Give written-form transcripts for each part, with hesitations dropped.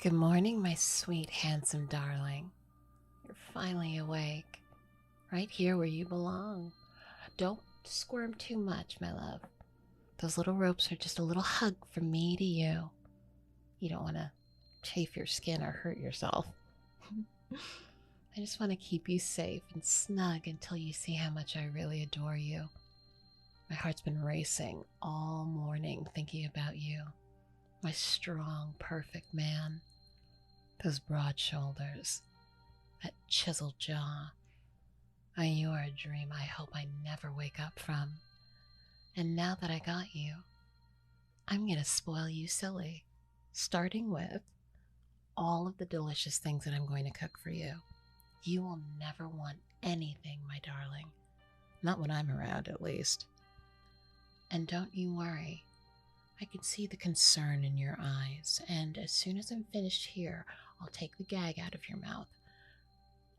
Good morning, my sweet, handsome darling. You're finally awake, right here where you belong. Don't squirm too much, my love. Those little ropes are just a little hug from me to you. You don't want to chafe your skin or hurt yourself. I just want to keep you safe and snug until you see how much I really adore you. My heart's been racing all morning thinking about you. My strong, perfect man. Those broad shoulders. That chiseled jaw. Oh, you are a dream I hope I never wake up from. And now that I got you, I'm going to spoil you silly, starting with all of the delicious things that I'm going to cook for you. You will never want anything, my darling. Not when I'm around, at least. And don't you worry. I can see the concern in your eyes, and as soon as I'm finished here, I'll take the gag out of your mouth.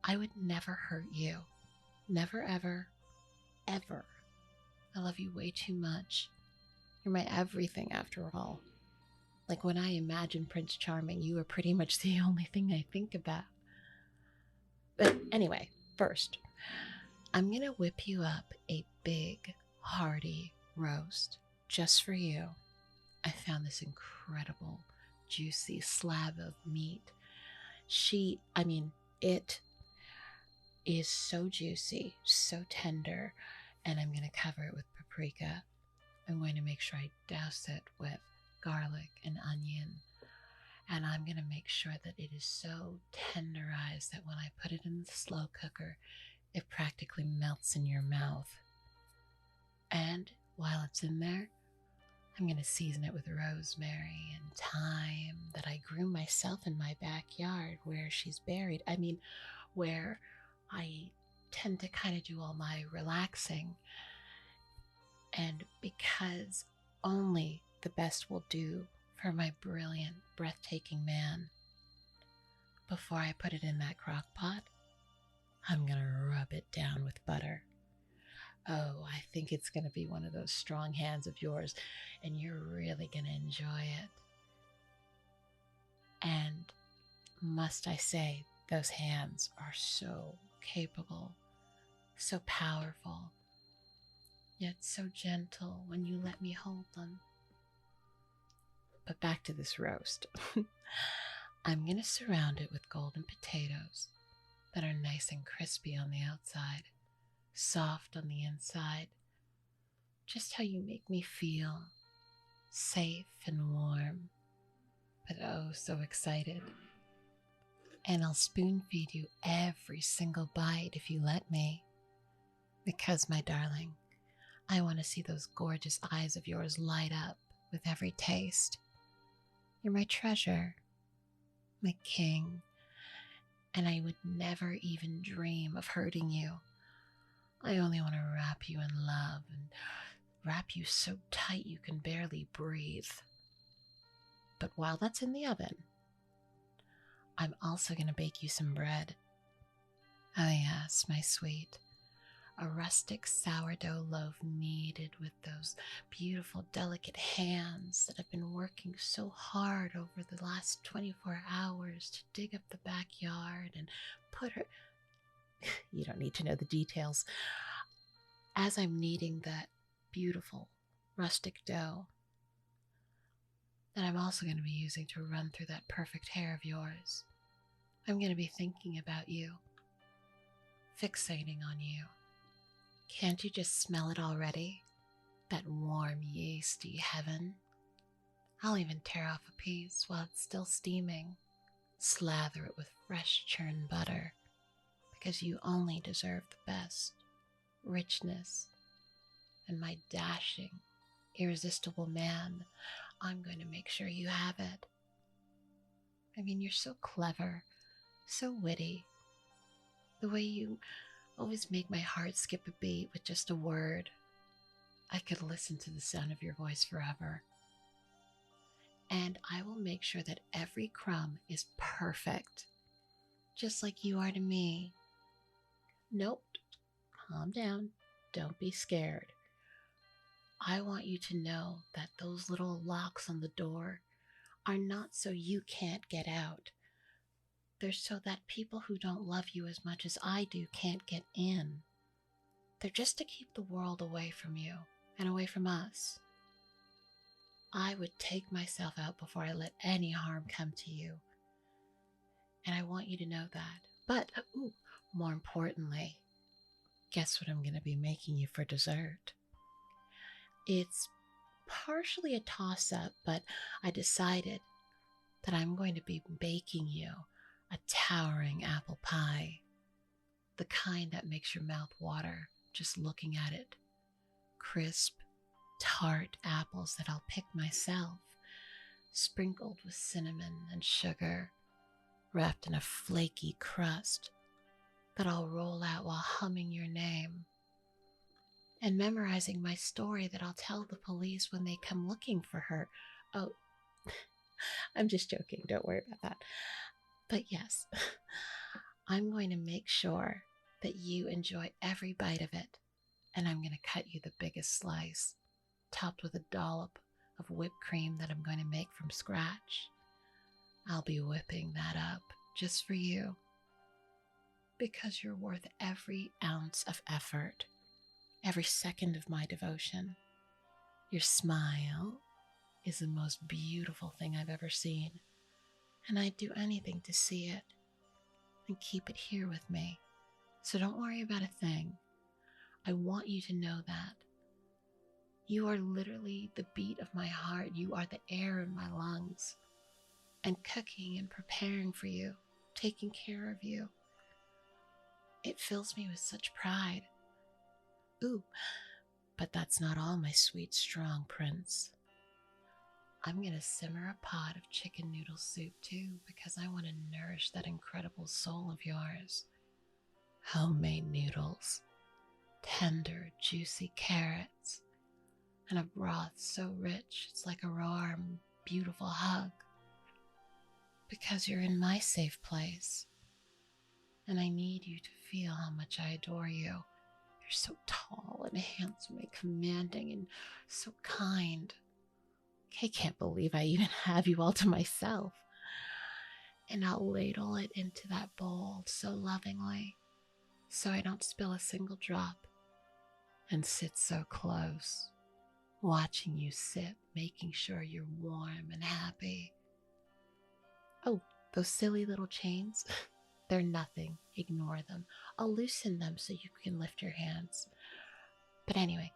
I would never hurt you. Never, ever, ever. I love you way too much. You're my everything, after all. Like when I imagine Prince Charming, you are pretty much the only thing I think about. But anyway, first, I'm going to whip you up a big, hearty roast just for you. I found this incredible, juicy slab of meat. It is so juicy, so tender, and I'm going to cover it with paprika. I'm going to make sure I douse it with garlic and onion, and I'm going to make sure that it is so tenderized that when I put it in the slow cooker, it practically melts in your mouth. And while it's in there, I'm going to season it with rosemary and thyme that I grew myself in my backyard where she's buried. Where I tend to kind of do all my relaxing. And because only the best will do for my brilliant, breathtaking man, before I put it in that crock pot, I'm going to rub it down with butter. Oh, I think it's going to be one of those strong hands of yours, and you're really going to enjoy it. And must I say, those hands are so capable, so powerful, yet so gentle when you let me hold them. But back to this roast. I'm going to surround it with golden potatoes that are nice and crispy on the outside, soft on the inside. Just how you make me feel, safe and warm, but oh so excited. And I'll spoon feed you every single bite if you let me. Because, my darling, I want to see those gorgeous eyes of yours light up with every taste. You're my treasure, my king, and I would never even dream of hurting you. I only want to wrap you in love and wrap you so tight you can barely breathe. But while that's in the oven, I'm also going to bake you some bread. Oh yes, my sweet. A rustic sourdough loaf kneaded with those beautiful, delicate hands that have been working so hard over the last 24 hours to dig up the backyard and put her... You don't need to know the details. As I'm kneading that beautiful, rustic dough that I'm also going to be using to run through that perfect hair of yours, I'm going to be thinking about you, fixating on you. Can't you just smell it already? That warm, yeasty heaven. I'll even tear off a piece while it's still steaming, slather it with fresh churned butter, because you only deserve the best, richness, and my dashing, irresistible man, I'm going to make sure you have it. You're so clever, so witty. The way you always make my heart skip a beat with just a word. I could listen to the sound of your voice forever. And I will make sure that every crumb is perfect, just like you are to me. Nope, calm down, don't be scared. I want you to know that those little locks on the door, are not so you can't get out. They're so that people who don't love you as much as I do can't get in. They're just to keep the world away from you and away from us. I would take myself out before I let any harm come to you. And I want you to know that. But, more importantly, guess what I'm going to be making you for dessert? It's partially a toss-up, but I decided that I'm going to be baking you a towering apple pie. The kind that makes your mouth water just looking at it. Crisp, tart apples that I'll pick myself, sprinkled with cinnamon and sugar, wrapped in a flaky crust that I'll roll out while humming your name and memorizing my story that I'll tell the police when they come looking for her. Oh, I'm just joking. Don't worry about that. But yes, I'm going to make sure that you enjoy every bite of it, and I'm going to cut you the biggest slice, topped with a dollop of whipped cream that I'm going to make from scratch. I'll be whipping that up just for you, because you're worth every ounce of effort, every second of my devotion. Your smile is the most beautiful thing I've ever seen, and I'd do anything to see it and keep it here with me. So don't worry about a thing. I want you to know that. You are literally the beat of my heart. You are the air in my lungs. And cooking and preparing for you, taking care of you, it fills me with such pride. Ooh, but that's not all, my sweet, strong prince. I'm going to simmer a pot of chicken noodle soup too, because I want to nourish that incredible soul of yours. Homemade noodles, tender, juicy carrots, and a broth so rich it's like a warm, beautiful hug. Because you're in my safe place, and I need you to feel how much I adore you. You're so tall and handsome and commanding and so kind. I can't believe I even have you all to myself. And I'll ladle it into that bowl so lovingly, so I don't spill a single drop, and sit so close, watching you sip, making sure you're warm and happy. Oh, those silly little chains, they're nothing. Ignore them. I'll loosen them so you can lift your hands. But anyway,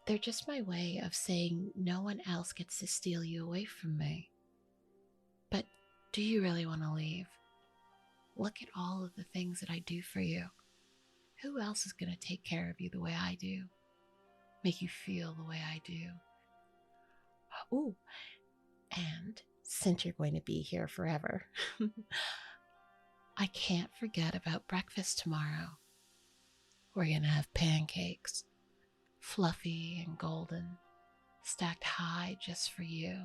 they're just my way of saying no one else gets to steal you away from me. But do you really want to leave? Look at all of the things that I do for you. Who else is going to take care of you the way I do? Make you feel the way I do? Ooh, and since you're going to be here forever, I can't forget about breakfast tomorrow. We're going to have pancakes, fluffy and golden, stacked high just for you.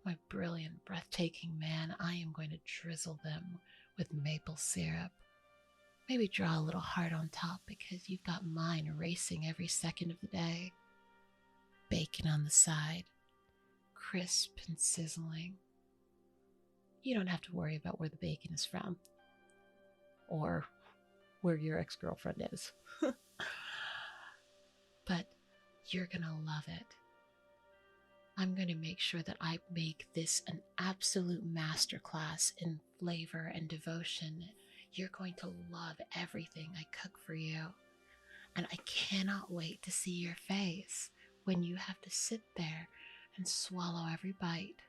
My brilliant, breathtaking man, I am going to drizzle them with maple syrup. Maybe draw a little heart on top because you've got mine racing every second of the day. Bacon on the side, crisp and sizzling. You don't have to worry about where the bacon is from or where your ex-girlfriend is. But you're gonna love it. I'm going to make sure that I make this an absolute masterclass in flavor and devotion. You're going to love everything I cook for you. And I cannot wait to see your face when you have to sit there and swallow every bite.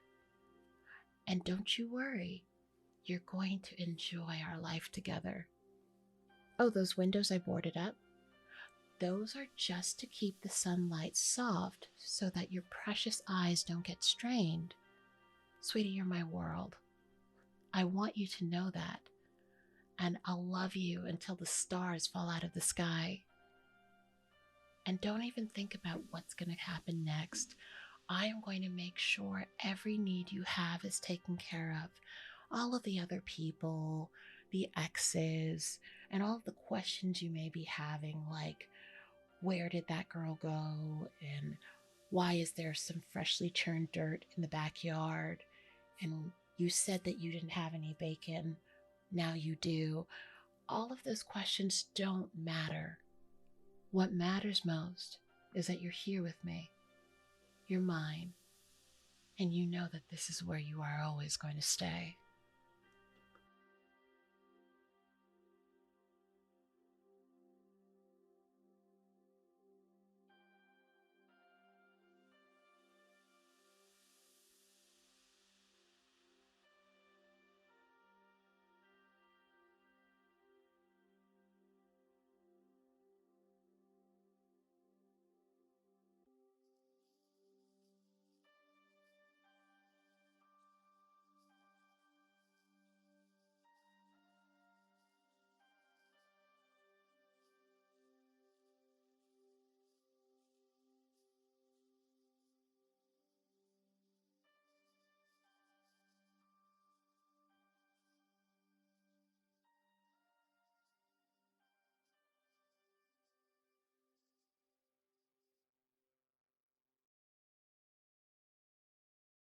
And don't you worry, you're going to enjoy our life together. Oh, those windows I boarded up? Those are just to keep the sunlight soft so that your precious eyes don't get strained. Sweetie, you're my world. I want you to know that. And I'll love you until the stars fall out of the sky. And don't even think about what's going to happen next. I am going to make sure every need you have is taken care of. All of the other people, the exes, and all of the questions you may be having, like, where did that girl go? And Why is there some freshly churned dirt in the backyard? And you said that you didn't have any bacon. Now you do. All of those questions don't matter. What matters most is that you're here with me. You're mine. And you know that this is where you are always going to stay.